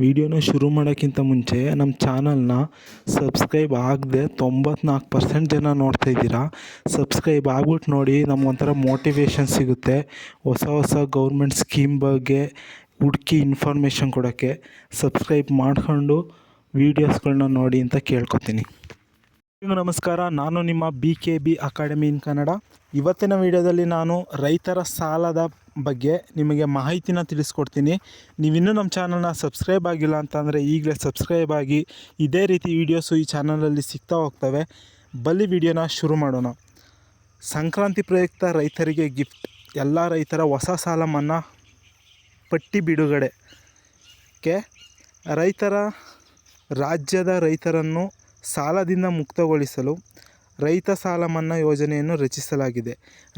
ವಿಡಿಯೋನ ಶುರು ಮಾಡೋಕ್ಕಿಂತ ಮುಂಚೆ ನಮ್ಮ ಚಾನಲ್ನ ಸಬ್ಸ್ಕ್ರೈಬ್ ಆಗದೆ 94% ಜನ ನೋಡ್ತಾ ಇದ್ದೀರಾ. ಸಬ್ಸ್ಕ್ರೈಬ್ ಆಗ್ಬಿಟ್ಟು ನೋಡಿ, ನಮಗೊಂಥರ ಮೋಟಿವೇಶನ್ ಸಿಗುತ್ತೆ ಹೊಸ ಹೊಸ ಗೌರ್ಮೆಂಟ್ ಸ್ಕೀಮ್ ಬಗ್ಗೆ ಹುಡುಕಿ ಇನ್ಫಾರ್ಮೇಷನ್ ಕೊಡೋಕ್ಕೆ. ಸಬ್ಸ್ಕ್ರೈಬ್ ಮಾಡಿಕೊಂಡು ವೀಡಿಯೋಸ್ಗಳನ್ನ ನೋಡಿ ಅಂತ ಕೇಳ್ಕೊತೀನಿ. ನಮಸ್ಕಾರ, ನಾನು ನಿಮ್ಮ BKB ಅಕಾಡೆಮಿ ಇನ್ ಕನ್ನಡ. ಇವತ್ತಿನ ವಿಡಿಯೋದಲ್ಲಿ ನಾನು ರೈತರ ಸಾಲದ ಬಗ್ಗೆ ನಿಮಗೆ ಮಾಹಿತಿನ ತಿಳಿಸ್ಕೊಡ್ತೀನಿ. ನೀವಿನ್ನೂ ನಮ್ಮ ಚಾನಲ್ನ ಸಬ್ಸ್ಕ್ರೈಬ್ ಆಗಿಲ್ಲ ಅಂತಂದರೆ ಈಗಲೇ ಸಬ್ಸ್ಕ್ರೈಬ್ ಆಗಿ. ಇದೇ ರೀತಿ ವೀಡಿಯೋಸು ಈ ಚಾನಲಲ್ಲಿ ಸಿಗ್ತಾ ಹೋಗ್ತವೆ. ಬನ್ನಿ ವಿಡಿಯೋನ ಶುರು ಮಾಡೋಣ. ಸಂಕ್ರಾಂತಿ ಪ್ರಯುಕ್ತ ರೈತರಿಗೆ ಗಿಫ್ಟ್. ಎಲ್ಲ ರೈತರ ಹೊಸ ಸಾಲ ಮನ್ನಾ ಪಟ್ಟಿ ಬಿಡುಗಡೆಗೆ ರಾಜ್ಯದ ರೈತರನ್ನು ಸಾಲದಿಂದ ಮುಕ್ತಗೊಳಿಸಲು ರೈತ ಸಾಲ ಮನ್ನಾ ಯೋಜನೆಯನ್ನು ರಚಿಸಲಾಗಿದೆ.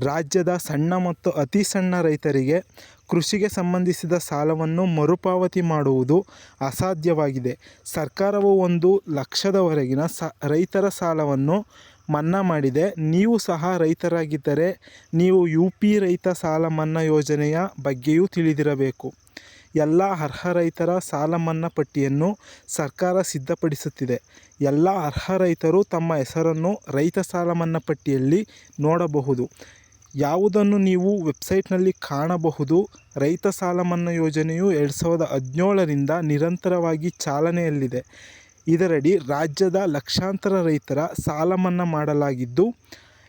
ರಾಜ್ಯದ ಸಣ್ಣ ಮತ್ತು ಅತಿ ಸಣ್ಣ ರೈತರಿಗೆ ಕೃಷಿಗೆ ಸಂಬಂಧಿಸಿದ ಸಾಲವನ್ನು ಮರುಪಾವತಿ ಮಾಡುವುದು ಅಸಾಧ್ಯವಾಗಿದೆ. ಸರ್ಕಾರವು 1 ಲಕ್ಷದವರೆಗಿನ ರೈತರ ಸಾಲವನ್ನು ಮನ್ನಾ ಮಾಡಿದೆ. ನೀವು ಸಹ ರೈತರಾಗಿದ್ದರೆ ನೀವು UP ರೈತ ಸಾಲ ಮನ್ನಾ ಯೋಜನೆಯ ಬಗ್ಗೆಯೂ ತಿಳಿದಿರಬೇಕು. ಎಲ್ಲ ಅರ್ಹ ರೈತರ ಸಾಲ ಮನ್ನಾ ಪಟ್ಟಿಯನ್ನು ಸರ್ಕಾರ ಸಿದ್ಧಪಡಿಸುತ್ತಿದೆ. ಎಲ್ಲ ಅರ್ಹ ರೈತರು ತಮ್ಮ ಹೆಸರನ್ನು ರೈತ ಸಾಲ ಮನ್ನಾ ಪಟ್ಟಿಯಲ್ಲಿ ನೋಡಬಹುದು. ಯಾವುದನ್ನು ನೀವು ವೆಬ್ಸೈಟ್ನಲ್ಲಿ ಕಾಣಬಹುದು. ರೈತ ಸಾಲ ಮನ್ನಾ ಯೋಜನೆಯು 2017ರಿಂದ ನಿರಂತರವಾಗಿ ಚಾಲನೆಯಲ್ಲಿದೆ. ಇದರಡಿ ರಾಜ್ಯದ ಲಕ್ಷಾಂತರ ರೈತರ ಸಾಲ ಮನ್ನಾ ಮಾಡಲಾಗಿದ್ದು,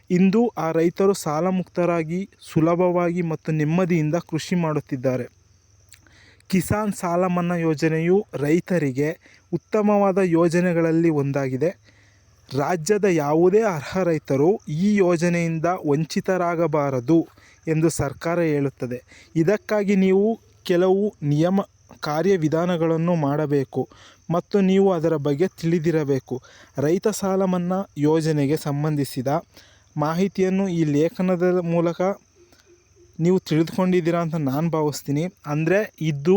ಇಂದು ಆ ರೈತರು ಸಾಲ ಮುಕ್ತರಾಗಿ ಸುಲಭವಾಗಿ ಮತ್ತು ನೆಮ್ಮದಿಯಿಂದ ಕೃಷಿ ಮಾಡುತ್ತಿದ್ದಾರೆ. ಕಿಸಾನ್ ಸಾಲ ಮನ್ನಾ ಯೋಜನೆಯು ರೈತರಿಗೆ ಉತ್ತಮವಾದ ಯೋಜನೆಗಳಲ್ಲಿ ಒಂದಾಗಿದೆ. ರಾಜ್ಯದ ಯಾವುದೇ ಅರ್ಹ ರೈತರು ಈ ಯೋಜನೆಯಿಂದ ವಂಚಿತರಾಗಬಾರದು ಎಂದು ಸರ್ಕಾರ ಹೇಳುತ್ತದೆ. ಇದಕ್ಕಾಗಿ ನೀವು ಕೆಲವು ಕಾರ್ಯವಿಧಾನಗಳನ್ನು ಮಾಡಬೇಕು ಮತ್ತು ನೀವು ಅದರ ಬಗ್ಗೆ ತಿಳಿದಿರಬೇಕು. ರೈತ ಸಾಲ ಮನ್ನಾ ಯೋಜನೆಗೆ ಸಂಬಂಧಿಸಿದ ಮಾಹಿತಿಯನ್ನು ಈ ಲೇಖನದ ಮೂಲಕ ನೀವು ತಿಳಿದುಕೊಂಡಿದ್ದೀರಾ ಅಂತ ನಾನು ಭಾವಿಸ್ತೀನಿ. ಅಂದರೆ ಇದು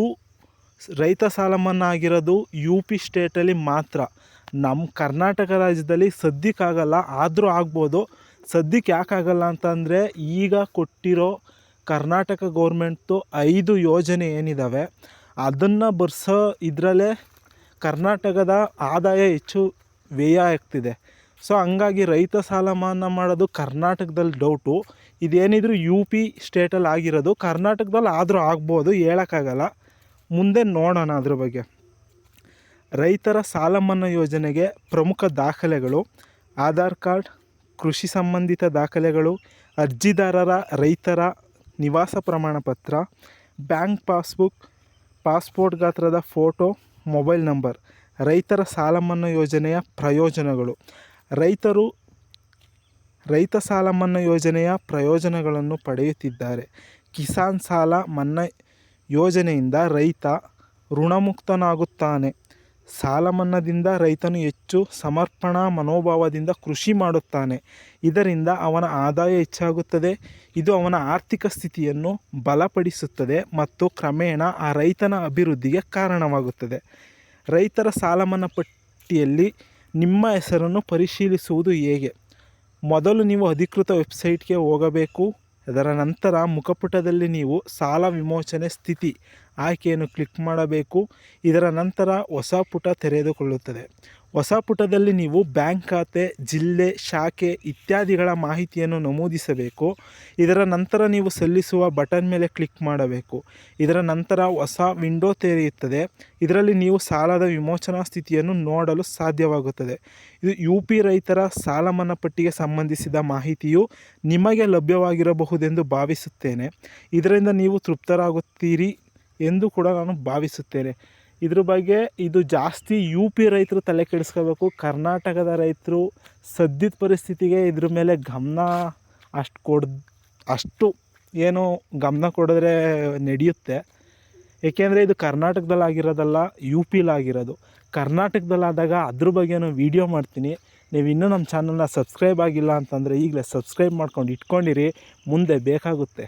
ರೈತ ಸಾಲ ಮನ್ನಾ ಆಗಿರೋದು UP ಸ್ಟೇಟಲ್ಲಿ ಮಾತ್ರ. ನಮ್ಮ ಕರ್ನಾಟಕ ರಾಜ್ಯದಲ್ಲಿ ಸದ್ಯಕ್ಕಾಗಲ್ಲ, ಆದರೂ ಆಗ್ಬೋದು. ಸದ್ಯಕ್ಕೆ ಯಾಕಾಗಲ್ಲ ಅಂತಂದರೆ, ಈಗ ಕೊಟ್ಟಿರೋ ಕರ್ನಾಟಕ ಗೌರ್ಮೆಂಟ್ದು 5 ಯೋಜನೆ ಏನಿದ್ದಾವೆ ಅದನ್ನು ಬರ್ಸೋ ಇದರಲ್ಲೇ ಕರ್ನಾಟಕದ ಆದಾಯ ಹೆಚ್ಚು ವ್ಯಯ ಆಗ್ತಿದೆ. ಸೊ ಹಂಗಾಗಿ ರೈತ ಸಾಲ ಮನ್ನಾ ಮಾಡೋದು ಕರ್ನಾಟಕದಲ್ಲಿ ಡೌಟು. ಇದೇನಿದ್ರು UP ಸ್ಟೇಟಲ್ಲಿ ಆಗಿರೋದು, ಕರ್ನಾಟಕದಲ್ಲಿ ಆದರೂ ಆಗ್ಬೋದು, ಹೇಳೋಕ್ಕಾಗಲ್ಲ. ಮುಂದೆ ನೋಡೋಣ ಅದ್ರ ಬಗ್ಗೆ. ರೈತರ ಸಾಲ ಮನ್ನಾ ಯೋಜನೆಗೆ ಪ್ರಮುಖ ದಾಖಲೆಗಳು: ಆಧಾರ್ ಕಾರ್ಡ್, ಕೃಷಿ ಸಂಬಂಧಿತ ದಾಖಲೆಗಳು, ಅರ್ಜಿದಾರರ ರೈತರ ನಿವಾಸ ಪ್ರಮಾಣ ಪತ್ರ, ಬ್ಯಾಂಕ್ ಪಾಸ್ಬುಕ್, ಪಾಸ್ಪೋರ್ಟ್ ಗಾತ್ರದ ಫೋಟೋ, ಮೊಬೈಲ್ ನಂಬರ್. ರೈತರ ಸಾಲ ಮನ್ನಾ ಯೋಜನೆಯ ಪ್ರಯೋಜನಗಳು: ರೈತರು ರೈತ ಸಾಲ ಮನ್ನಾ ಯೋಜನೆಯ ಪ್ರಯೋಜನಗಳನ್ನು ಪಡೆಯುತ್ತಿದ್ದಾರೆ. ಕಿಸಾನ್ ಸಾಲ ಮನ್ನಾ ಯೋಜನೆಯಿಂದ ರೈತ ಋಣಮುಕ್ತನಾಗುತ್ತಾನೆ. ಸಾಲ ಮನ್ನಾದಿಂದ ರೈತನು ಹೆಚ್ಚು ಸಮರ್ಪಣಾ ಮನೋಭಾವದಿಂದ ಕೃಷಿ ಮಾಡುತ್ತಾನೆ. ಇದರಿಂದ ಅವನ ಆದಾಯ ಹೆಚ್ಚಾಗುತ್ತದೆ. ಇದು ಅವನ ಆರ್ಥಿಕ ಸ್ಥಿತಿಯನ್ನು ಬಲಪಡಿಸುತ್ತದೆ ಮತ್ತು ಕ್ರಮೇಣ ಆ ರೈತನ ಅಭಿವೃದ್ಧಿಗೆ ಕಾರಣವಾಗುತ್ತದೆ. ರೈತರ ಸಾಲ ಮನ್ನಾ ಪಟ್ಟಿಯಲ್ಲಿ ನಿಮ್ಮ ಹೆಸರನ್ನು ಪರಿಶೀಲಿಸುವುದು ಹೇಗೆ? ಮೊದಲು ನೀವು ಅಧಿಕೃತ ವೆಬ್ಸೈಟ್ಗೆ ಹೋಗಬೇಕು. ಅದರ ನಂತರ ಮುಖಪುಟದಲ್ಲಿ ನೀವು ಸಾಲ ವಿಮೋಚನೆ ಸ್ಥಿತಿ ಆಯ್ಕೆಯನ್ನು ಕ್ಲಿಕ್ ಮಾಡಬೇಕು. ಇದರ ನಂತರ ಹೊಸ ಪುಟ ತೆರೆದುಕೊಳ್ಳುತ್ತದೆ. ಹೊಸ ಪುಟದಲ್ಲಿ ನೀವು ಬ್ಯಾಂಕ್ ಖಾತೆ, ಜಿಲ್ಲೆ, ಶಾಖೆ ಇತ್ಯಾದಿಗಳ ಮಾಹಿತಿಯನ್ನು ನಮೂದಿಸಬೇಕು. ಇದರ ನಂತರ ನೀವು ಸಲ್ಲಿಸುವ ಬಟನ್ ಮೇಲೆ ಕ್ಲಿಕ್ ಮಾಡಬೇಕು. ಇದರ ನಂತರ ಹೊಸ ವಿಂಡೋ ತೆರೆಯುತ್ತದೆ. ಇದರಲ್ಲಿ ನೀವು ಸಾಲದ ವಿಮೋಚನಾ ಸ್ಥಿತಿಯನ್ನು ನೋಡಲು ಸಾಧ್ಯವಾಗುತ್ತದೆ. ಇದು UP ರೈತರ ಸಾಲ ಮನ್ನಾ ಪಟ್ಟಿಗೆ ಸಂಬಂಧಿಸಿದ ಮಾಹಿತಿಯು ನಿಮಗೆ ಲಭ್ಯವಾಗಿರಬಹುದೆಂದು ಭಾವಿಸುತ್ತೇನೆ. ಇದರಿಂದ ನೀವು ತೃಪ್ತರಾಗುತ್ತೀರಿ ಎಂದು ಕೂಡ ನಾನು ಭಾವಿಸುತ್ತೇನೆ. ಇದ್ರ ಬಗ್ಗೆ ಇದು ಜಾಸ್ತಿ UP ರೈತರು ತಲೆ ಕೆಡಿಸ್ಕೋಬೇಕು. ಕರ್ನಾಟಕದ ರೈತರು ಸದ್ಯದ ಪರಿಸ್ಥಿತಿಗೆ ಇದ್ರ ಮೇಲೆ ಗಮನ ಅಷ್ಟು ಏನು ಗಮನ ಕೊಡಿದ್ರೆ ನಡೆಯುತ್ತೆ. ಏಕೆಂದರೆ ಇದು ಕರ್ನಾಟಕದಲ್ಲಿ ಆಗಿರೋದಲ್ಲ, UPಲಾಗಿರೋದು. ಕರ್ನಾಟಕದಲ್ಲಾದಾಗ ಅದ್ರ ಬಗ್ಗೆನೂ ವೀಡಿಯೋ ಮಾಡ್ತೀನಿ. ನೀವು ಇನ್ನೂ ನಮ್ಮ ಚಾನಲ್ನ ಸಬ್ಸ್ಕ್ರೈಬ್ ಆಗಿಲ್ಲ ಅಂತಂದರೆ ಈಗಲೇ ಸಬ್ಸ್ಕ್ರೈಬ್ ಮಾಡ್ಕೊಂಡು ಇಟ್ಕೊಂಡಿರಿ, ಮುಂದೆ ಬೇಕಾಗುತ್ತೆ.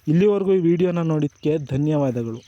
ಇಲ್ಲಿವರೆಗೂ ಈ ವಿಡಿಯೋನ ನೋಡಿದ್ದಕ್ಕೆ ಧನ್ಯವಾದಗಳು.